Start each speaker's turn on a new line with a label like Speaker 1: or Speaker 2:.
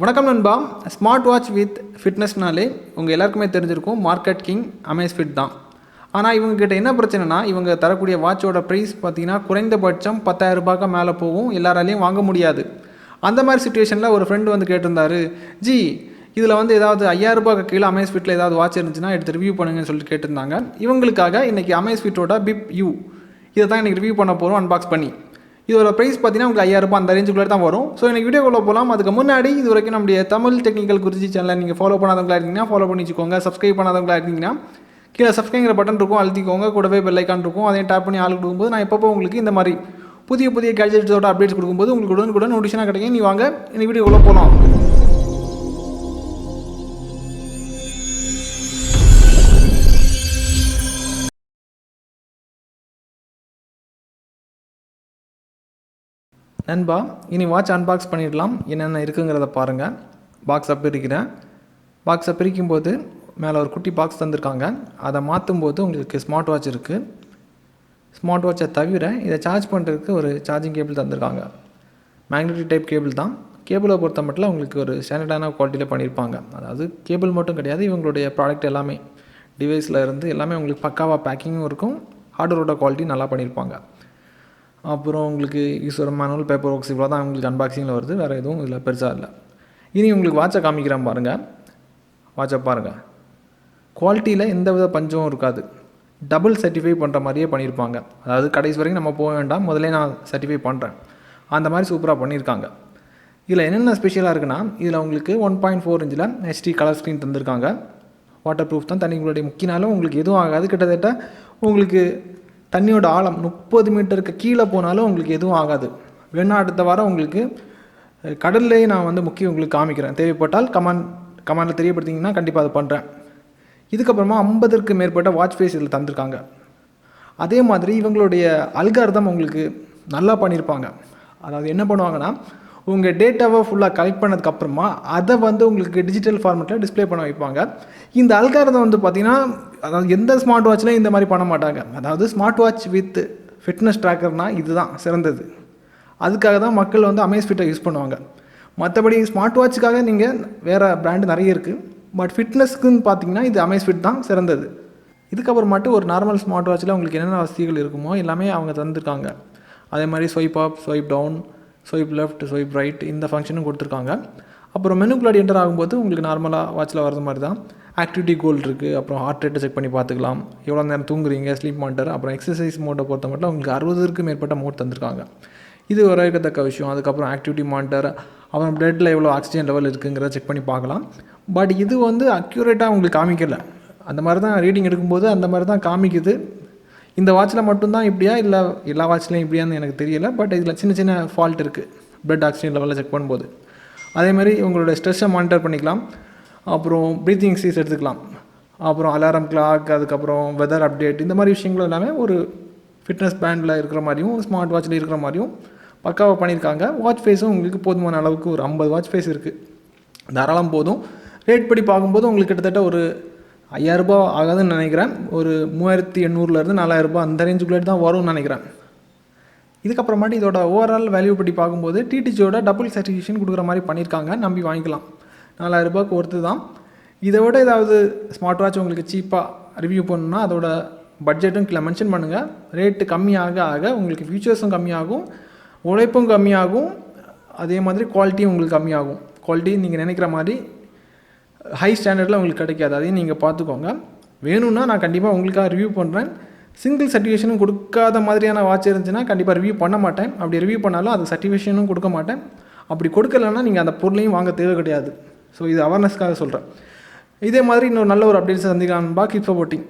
Speaker 1: வணக்கம் நண்பா. Smart watch with ஃபிட்னஸ்னாலே உங்கள் எல்லாருக்குமே தெரிஞ்சிருக்கும் மார்க்கெட் கிங் அமேஸ்ஃபிட் தான். ஆனால் இவங்ககிட்ட என்ன பிரச்சனைனா, இவங்க தரக்கூடிய வாட்சோட ப்ரைஸ் பார்த்தீங்கன்னா குறைந்தபட்சம் 10,000 ரூபாய்க்கு மேலே போகும், எல்லாராலையும் வாங்க முடியாது. அந்த மாதிரி சுச்சுவேஷனில் ஒரு ஃப்ரெண்டு வந்து கேட்டிருந்தாரு, ஜி இதில் வந்து ஏதாவது 5,000 ரூபாய்க்கு கீழே அமேஸ்ஃபிட்டில் ஏதாவது வாட்ச் இருந்துச்சுன்னா எடுத்து ரிவ்யூ பண்ணுங்கன்னு சொல்லிட்டு கேட்டிருந்தாங்க. இவங்களுக்காக இன்றைக்கி அமேஸ்ஃபிட்டோட பிப் யூ இதை தான் இன்றைக்கி ரிவ்யூ பண்ண போகிறோம் அன்பாக்ஸ் பண்ணி. இதோட ப்ரைஸ் பார்த்தீங்கன்னா உங்களுக்கு 5,000 ரூபாய் அந்த ரேஞ்சுக்குள்ளே தான் வரும். ஸோ எனக்கு வீடியோக்குள்ளே போகலாம். அதுக்கு முன்னாடி இது வரைக்கும் நம்முடைய தமிழ் டெக்னிக்கல் குருஜி சேனலை நீங்கள் ஃபாலோ பண்ணாதவங்களா இருந்தீங்கன்னா ஃபாலோ பண்ணி வச்சுக்கோங்க. சப்ஸ்கிரைப் பண்ணாதவங்களா இருந்தீங்கன்னா கீழே சப்ஸ்கிரைங்கிற பட்டன் இருக்கும், அழுத்திக்கோங்க. கூடவே பெல் ஐக்கான் இருக்கும், அதையும் டேப் பண்ணி ஆள் கொடுக்கும்போது நான் எப்பப்போ உங்களுக்கு இந்த மாதிரி புதிய புதிய கேட்ஜெட்ஸோட அப்டேட்ஸ் கொடுக்கும்போது உங்களுக்கு உடனுக்குடன் நோட்டிஃபிகேஷனாக கிடைக்கும். நீ வாங்க இந்த வீடியோக்குள்ளே போகலாம். நண்பா, இனி வாட்ச் அன்பாக்ஸ் பண்ணிடலாம். என்னென்ன இருக்குங்கிறத பாருங்கள். பாக்ஸை பிரிக்கிறேன். பாக்ஸை பிரிக்கும்போது மேலே ஒரு குட்டி பாக்ஸ் தந்திருக்காங்க. அதை மாற்றும்போது உங்களுக்கு ஸ்மார்ட் வாட்ச் இருக்குது. ஸ்மார்ட் வாட்சை தவிர இதை சார்ஜ் பண்ணுறதுக்கு ஒரு சார்ஜிங் கேபிள் தந்திருக்காங்க. மேக்னெட்டிக் டைப் கேபிள் தான். கேபிளை பொறுத்த மட்டும் உங்களுக்கு ஒரு ஸ்டாண்டர்டான குவாலிட்டியில் பண்ணியிருப்பாங்க. அதாவது கேபிள் மட்டும் கிடையாது, இவங்களுடைய ப்ராடக்ட் எல்லாமே டிவைஸில் இருந்து எல்லாமே உங்களுக்கு பக்காவாக பேக்கிங்கும் இருக்கும். ஹார்ட்வேரோட குவாலிட்டி நல்லா பண்ணியிருப்பாங்க. அப்புறம் உங்களுக்கு யூஸர் மேனுவல், பேப்பர் ஒர்க்ஸ் இவ்வளோ தான் உங்களுக்கு அன்பாக்சிங்கில் வருது. வேறு எதுவும் இதில் பெருசாக இல்லை. இனி உங்களுக்கு வாட்சை காமிக்கிறேன் பாருங்கள். வாட்சை பாருங்கள். குவாலிட்டியில் எந்த வித பஞ்சமும் இருக்காது. டபுள் சர்டிஃபை பண்ணுற மாதிரியே பண்ணியிருப்பாங்க. அதாவது கடைசி வரைக்கும் நம்ம போக வேண்டாம், முதல்ல நான் சர்டிஃபை பண்ணுறேன் அந்த மாதிரி சூப்பராக பண்ணியிருக்காங்க. இதில் என்னென்ன ஸ்பெஷலாக இருக்குன்னா, இதில் உங்களுக்கு 1.4 இன்ச்சில் HD கலர் ஸ்க்ரீன் தந்திருக்காங்க. வாட்டர் ப்ரூஃப் தான். தண்ணிங்களுடைய முக்கினாலும் உங்களுக்கு எதுவும் ஆகாது. கிட்டத்தட்ட உங்களுக்கு தண்ணியோட ஆழம் 30 மீட்டருக்கு கீழே போனாலும் உங்களுக்கு எதுவும் ஆகாது. வேணா அடுத்த வாரம் உங்களுக்கு கடல்லேயே நான் வந்து முக்கியம் உங்களுக்கு காமிக்கிறேன். தேவைப்பட்டால் கமெண்டில் தெரியப்படுத்திங்கன்னா கண்டிப்பாக அதை பண்ணுறேன். இதுக்கப்புறமா 50க்கு மேற்பட்ட வாட்ச் ஃபேஸ் இதில் தந்திருக்காங்க. அதே மாதிரி இவங்களுடைய அல்காரிதம் உங்களுக்கு நல்லா பண்ணியிருப்பாங்க. அதாவது என்ன பண்ணுவாங்கன்னா, உங்கள் டேட்டாவை ஃபுல்லாக கலெக்ட் பண்ணதுக்கப்புறமா அதை வந்து உங்களுக்கு டிஜிட்டல் ஃபார்மேட்டில் டிஸ்பிளே பண்ண வைப்பாங்க. இந்த அல்காரிதம் வந்து பார்த்திங்கன்னா, அதாவது எந்த ஸ்மார்ட் வாட்ச்லையும் இந்த மாதிரி பண்ண மாட்டாங்க. அதாவது ஸ்மார்ட் வாட்ச் வித் ஃபிட்னஸ் ட்ராக்கர்னால் இதுதான் சிறந்தது. அதுக்காக தான் மக்கள் வந்து அமேஸ்ஃபிட்டை யூஸ் பண்ணுவாங்க. மற்றபடி ஸ்மார்ட் வாட்சுக்காக நீங்கள் வேறு பிராண்டு நிறைய இருக்குது. பட் ஃபிட்னஸ்க்குன்னு பார்த்தீங்கன்னா இது அமேஸ்ஃபிட் தான் சிறந்தது. இதுக்கப்புறமாட்டு ஒரு நார்மல் ஸ்மார்ட் வாட்சில் உங்களுக்கு என்னென்ன வசதிகள் இருக்குமோ எல்லாமே அவங்க தந்திருக்காங்க. அதே மாதிரி swipe up, swipe down, swipe left, swipe right இந்த ஃபங்க்ஷனும் கொடுத்துருக்காங்க. அப்புறம் மெனுக்குள்ளாடி என்டர் ஆகும்போது உங்களுக்கு நார்மலாக வாட்சில் வரது மாதிரி தான் ஆக்டிவிட்டி கோல் இருக்குது. அப்புறம் ஹார்ட் ரேட்டை செக் பண்ணி பார்த்துக்கலாம், எவ்வளோ நேரம் தூங்குறீங்க, ஸ்லீப் மானிட்டர். அப்புறம் எக்ஸசைஸ் மோட்டை பொறுத்த மட்டும் உங்களுக்கு 60க்கு மேற்பட்ட மோட் தந்திருக்காங்க. இது வரவேற்கத்தக்க விஷயம். அதுக்கப்புறம் ஆக்டிவிட்டி மானிட்டர், அப்புறம் பிளட்டில் எவ்வளோ ஆக்சிஜன் லெவல் இருக்குங்கிறத செக் பண்ணி பார்க்கலாம். பட் இது வந்து அக்யூரேட்டாக உங்களுக்கு காமிக்கலை. அந்த மாதிரி தான் ரீடிங் எடுக்கும்போது அந்த மாதிரி தான் காமிக்குது. இந்த வாட்சில் மட்டும்தான் இப்படியா இல்லை எல்லா வாட்ச்லையும் இப்படியான்னு எனக்கு தெரியலை. பட் இதில் சின்ன சின்ன ஃபால்ட் இருக்குது பிளட் ஆக்சிஜன் லெவலில் செக் பண்ணும்போது. அதேமாதிரி உங்களோட ஸ்ட்ரெஸ்ஸை மானிட்டர் பண்ணிக்கலாம். அப்புறம் ப்ரீத்திங் எக்ஸசைஸ் எடுத்துக்கலாம். அப்புறம் அலாரம் கிளாக், அதுக்கப்புறம் வெதர் அப்டேட், இந்த மாதிரி விஷயங்கள் எல்லாமே ஒரு ஃபிட்னஸ் பேண்டில் இருக்கிற மாதிரியும் ஸ்மார்ட் வாட்சில் இருக்கிற மாதிரியும் பக்காவாக பண்ணியிருக்காங்க. வாட்ச் ஃபேஸும் உங்களுக்கு போதுமான அளவுக்கு ஒரு 50 வாட்ச் ஃபேஸ் இருக்குது, தாராளம் போதும். ரேட் படி பார்க்கும்போது உங்களுக்கு கிட்டத்தட்ட ஒரு 5,000 ரூபாய் ஆகாதுன்னு நினைக்கிறேன். ஒரு 3,800 4,000 ரூபாய் அந்த ரேஞ்சுக்குள்ளே தான் வரும்னு நினைக்கிறேன். இதுக்கப்புறமாட்டி இதோட ஓவரால் வேல்யூ படி பார்க்கும்போது டிடிஜியோட டபுள் சர்டிஃபிகேஷன் கொடுக்குற மாதிரி பண்ணியிருக்காங்க. நம்பி வாங்கிக்கலாம். 4,000 ரூபாய்க்கு ஒருத்து தான். இதை விட ஏதாவது ஸ்மார்ட் வாட்ச் உங்களுக்கு சீப்பாக ரிவ்யூ பண்ணணுன்னா அதோட பட்ஜெட்டும் கீழே மென்ஷன் பண்ணுங்கள். ரேட்டு கம்மியாக ஆக உங்களுக்கு ஃபியூச்சர்ஸும் கம்மியாகும், உழைப்பும் கம்மியாகும், அதே மாதிரி குவாலிட்டியும் உங்களுக்கு கம்மியாகும். குவாலிட்டி நீங்கள் நினைக்கிற மாதிரி ஹை ஸ்டாண்டர்டில் உங்களுக்கு கிடைக்காது. அதையும் நீங்கள் பார்த்துக்கோங்க. வேணும்னா நான் கண்டிப்பாக உங்களுக்காக ரிவ்யூ பண்ணுறேன். சிங்கிள் சர்டிஃபிகேஷனும் கொடுக்காத மாதிரியான வாட்ச் இருந்துச்சுன்னா கண்டிப்பாக ரிவ்யூ பண்ண மாட்டேன். அப்படி ரிவ்யூ பண்ணாலும் அது சர்டிஃபிகேஷனும் கொடுக்க மாட்டேன். அப்படி கொடுக்கலன்னா நீங்கள் அந்த பொருளையும் வாங்க தேவை கிடையாது. ஸோ இது அவேர்னஸ்க்காக சொல்கிறேன். இதே மாதிரி இன்னொரு நல்ல ஒரு அப்டேட்ஸை சந்திக்கலாம். பாக்கி இப்போ போட்டிங்